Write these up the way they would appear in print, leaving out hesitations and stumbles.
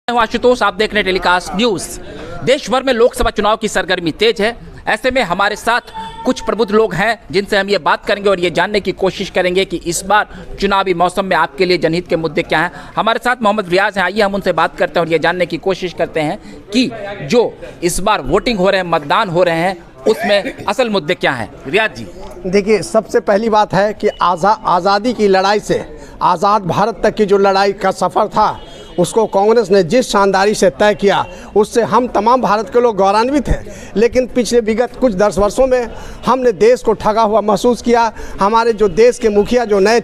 मैं हूं आशुतोष, आप देख रहे हैं टेलीकास्ट न्यूज। देश भर में लोकसभा चुनाव की सरगर्मी तेज है। ऐसे में हमारे साथ कुछ प्रबुद्ध लोग हैं जिनसे हम ये बात करेंगे और ये जानने की कोशिश करेंगे कि इस बार चुनावी मौसम में आपके लिए जनहित के मुद्दे क्या हैं। हमारे साथ मोहम्मद रियाज हैं, आइए हम उनसे बात करते हैं और ये जानने की कोशिश करते हैं कि जो इस बार वोटिंग हो रहे हैं, मतदान हो रहे हैं, उसमें असल मुद्दे क्या हैं। रियाज जी, देखिए, सबसे पहली बात है कि आज़ादी की लड़ाई से आज़ाद भारत तक की जो लड़ाई का सफ़र था उसको कांग्रेस ने जिस शानदारी से तय किया उससे हम तमाम भारत के लोग गौरवान्वित हैं। लेकिन पिछले विगत कुछ 10 वर्षों में हमने देश को ठगा हुआ महसूस किया। हमारे जो देश के मुखिया, जो नए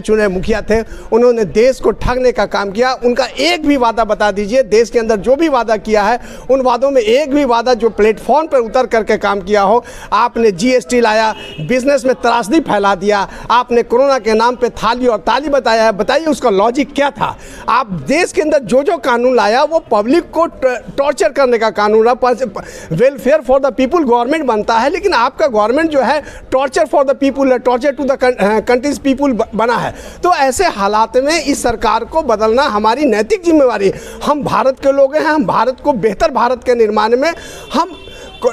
चुने मुखिया थे, उन्होंने देश को ठगने का काम किया। उनका एक भी वादा बता दीजिए, देश के अंदर जो भी वादा किया है उन वादों में एक भी वादा जो प्लेटफॉर्म पर उतर करके काम किया हो। आपने GST लाया, बिजनेस में त्रासदी फैला दिया, आपने कोरोना के नाम पे थाली और ताली बताया है। बताइए उसका लॉजिक क्या था। आप देश के अंदर जो कानून लाया वो पब्लिक को टॉर्चर करने का कानून है। Welfare for the people government बनता है, लेकिन आपका गवर्नमेंट जो है टॉर्चर फॉर द पीपुल है, torture to the country's people बना है। तो ऐसे हालात में इस सरकार को बदलना हमारी नैतिक जिम्मेवारी है। हम भारत के लोग हैं, हम भारत को बेहतर भारत के निर्माण में हम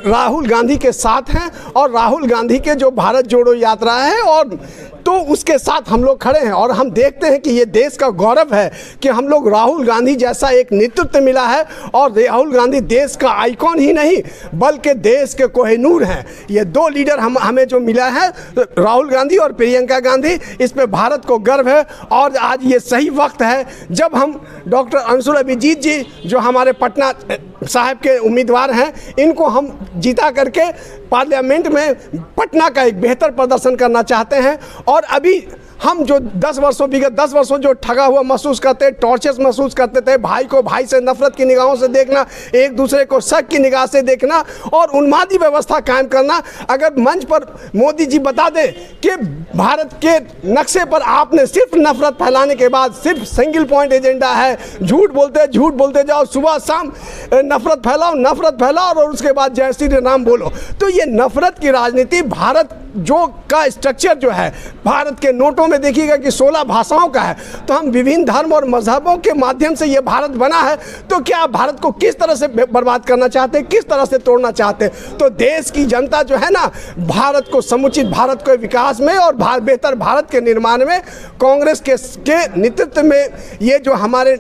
राहुल गांधी के साथ हैं और राहुल गांधी के जो भारत जोड़ो यात्रा है और तो उसके साथ हम लोग खड़े हैं। और हम देखते हैं कि ये देश का गौरव है कि हम लोग राहुल गांधी जैसा एक नेतृत्व मिला है। और राहुल गांधी देश का आइकॉन ही नहीं बल्कि देश के कोहिनूर हैं। ये 2 लीडर हमें जो मिला है, राहुल गांधी और प्रियंका गांधी, इस पे भारत को गर्व है। और आज ये सही वक्त है जब हम डॉक्टर अंशुल अभिजीत जी, जो हमारे पटना साहब के उम्मीदवार हैं, इनको हम जीता करके पार्लियामेंट में पटना का एक बेहतर प्रदर्शन करना चाहते हैं। और अभी हम जो 10 वर्षों जो ठगा हुआ महसूस करते, टॉर्चर्स महसूस करते थे, भाई को भाई से नफरत की निगाहों से देखना, एक दूसरे को शक की निगाह से देखना और उन्मादी व्यवस्था कायम करना। अगर मंच पर मोदी जी बता दे कि भारत के नक्शे पर आपने सिर्फ नफरत फैलाने के बाद सिर्फ सिंगल पॉइंट एजेंडा है, झूठ बोलते जाओ, सुबह शाम नफरत फैलाओ और उसके बाद जय श्री राम बोलो। तो ये नफरत की राजनीति भारत जो का स्ट्रक्चर जो है, भारत के नोटों में देखिएगा कि 16 भाषाओं का है। तो हम विभिन्न धर्म और मजहबों के माध्यम से ये भारत बना है। तो क्या आप भारत को किस तरह से बर्बाद करना चाहते हैं, किस तरह से तोड़ना चाहते हैं? तो देश की जनता जो है ना, भारत को समुचित भारत के विकास में और बेहतर भारत के निर्माण में कांग्रेस के नेतृत्व में ये जो हमारे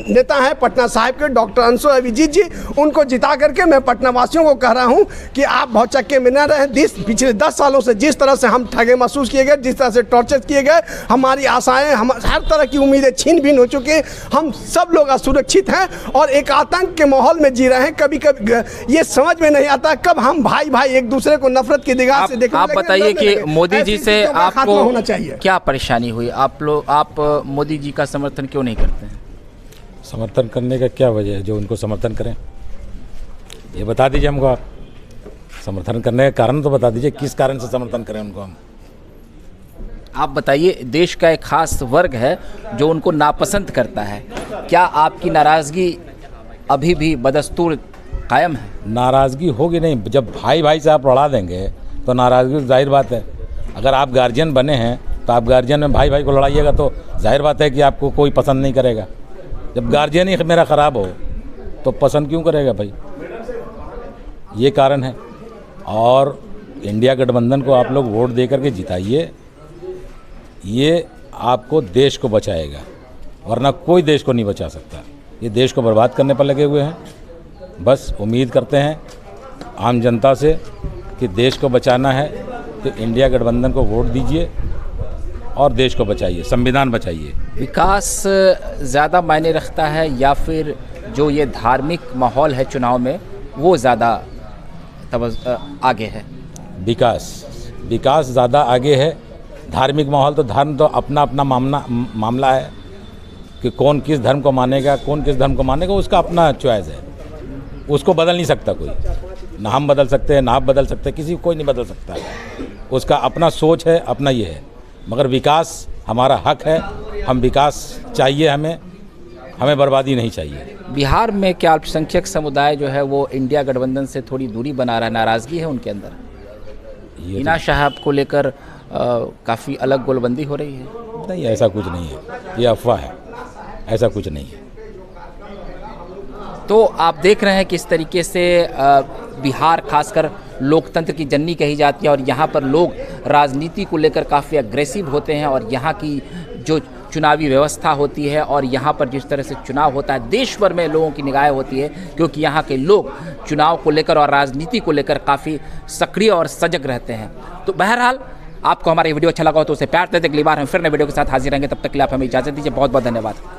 नेता हैं पटना साहिब के डॉक्टर अंशुल अभिजीत जी, उनको जिता करके मैं पटना वासियों को कह रहा हूं कि आप बहुत चक्के में न रहें। पिछले 10 सालों से जिस तरह से हम ठगे महसूस किए गए, जिस तरह से टॉर्चर किए गए, हमारी आशाएं, हम हर तरह की उम्मीदें छीन बीन हो चुकी हैं। हम सब लोग असुरक्षित हैं और एक आतंक के माहौल में जी रहे हैं। कभी ये समझ में नहीं आता कब हम भाई एक दूसरे को नफरत की निगाह से देखने लगे। आप बताइए कि मोदी जी से आपको होना चाहिए, क्या परेशानी हुई? आप मोदी जी का समर्थन क्यों नहीं करते हैं? समर्थन करने का क्या वजह है जो उनको समर्थन करें? ये बता दीजिए हमको। आप समर्थन करने का कारण तो बता दीजिए, किस कारण से समर्थन करें उनको हम? आप बताइए, देश का एक खास वर्ग है जो उनको नापसंद करता है। क्या आपकी नाराज़गी अभी भी बदस्तूर कायम है? नाराज़गी होगी नहीं। जब भाई से आप लड़ा देंगे तो नाराज़गी जाहिर बात है। अगर आप गार्जियन बने हैं तो आप गार्जियन में भाई को लड़ाइएगा तो जाहिर बात है कि आपको कोई पसंद नहीं करेगा। जब गार्जियन ही मेरा ख़राब हो तो पसंद क्यों करेगा भाई? ये कारण है। और इंडिया गठबंधन को आप लोग वोट दे करके जिताइए, ये आपको देश को बचाएगा, वरना कोई देश को नहीं बचा सकता। ये देश को बर्बाद करने पर लगे हुए हैं। बस उम्मीद करते हैं आम जनता से कि देश को बचाना है तो इंडिया गठबंधन को वोट दीजिए और देश को बचाइए, संविधान बचाइए। विकास ज़्यादा मायने रखता है या फिर जो ये धार्मिक माहौल है चुनाव में वो ज़्यादा आगे है? विकास ज़्यादा आगे है। धार्मिक माहौल तो धर्म तो अपना मामला है कि कौन किस धर्म को मानेगा, उसका अपना चॉइस है। उसको बदल नहीं सकता कोई। ना हम बदल सकते हैं, ना आप बदल सकते हैं, किसी को कोई नहीं बदल सकता। उसका अपना सोच है, अपना ये है। मगर विकास हमारा हक है। हम विकास चाहिए, हमें बर्बादी नहीं चाहिए। बिहार में क्या अल्पसंख्यक समुदाय जो है वो इंडिया गठबंधन से थोड़ी दूरी बना रहा है, नाराज़गी है उनके अंदर? हिना साहब को लेकर काफ़ी अलग गोलबंदी हो रही है। नहीं, ऐसा कुछ नहीं है, ये अफवाह है, ऐसा कुछ नहीं है। तो आप देख रहे हैं किस तरीके से बिहार खासकर लोकतंत्र की जननी कही जाती है और यहाँ पर लोग राजनीति को लेकर काफ़ी अग्रेसिव होते हैं और यहाँ की जो चुनावी व्यवस्था होती है और यहाँ पर जिस तरह से चुनाव होता है देश भर में लोगों की निगाहें होती है, क्योंकि यहाँ के लोग चुनाव को लेकर और राजनीति को लेकर काफ़ी सक्रिय और सजग रहते हैं। तो बहरहाल आपको हमारा ये वीडियो अच्छा लगा हो तो उसे प्यार देते, अगली बार हम फिर नए वीडियो के साथ हाजिर रहेंगे। तब तक के लिए आप हमें इजाज़त दीजिए। बहुत बहुत धन्यवाद।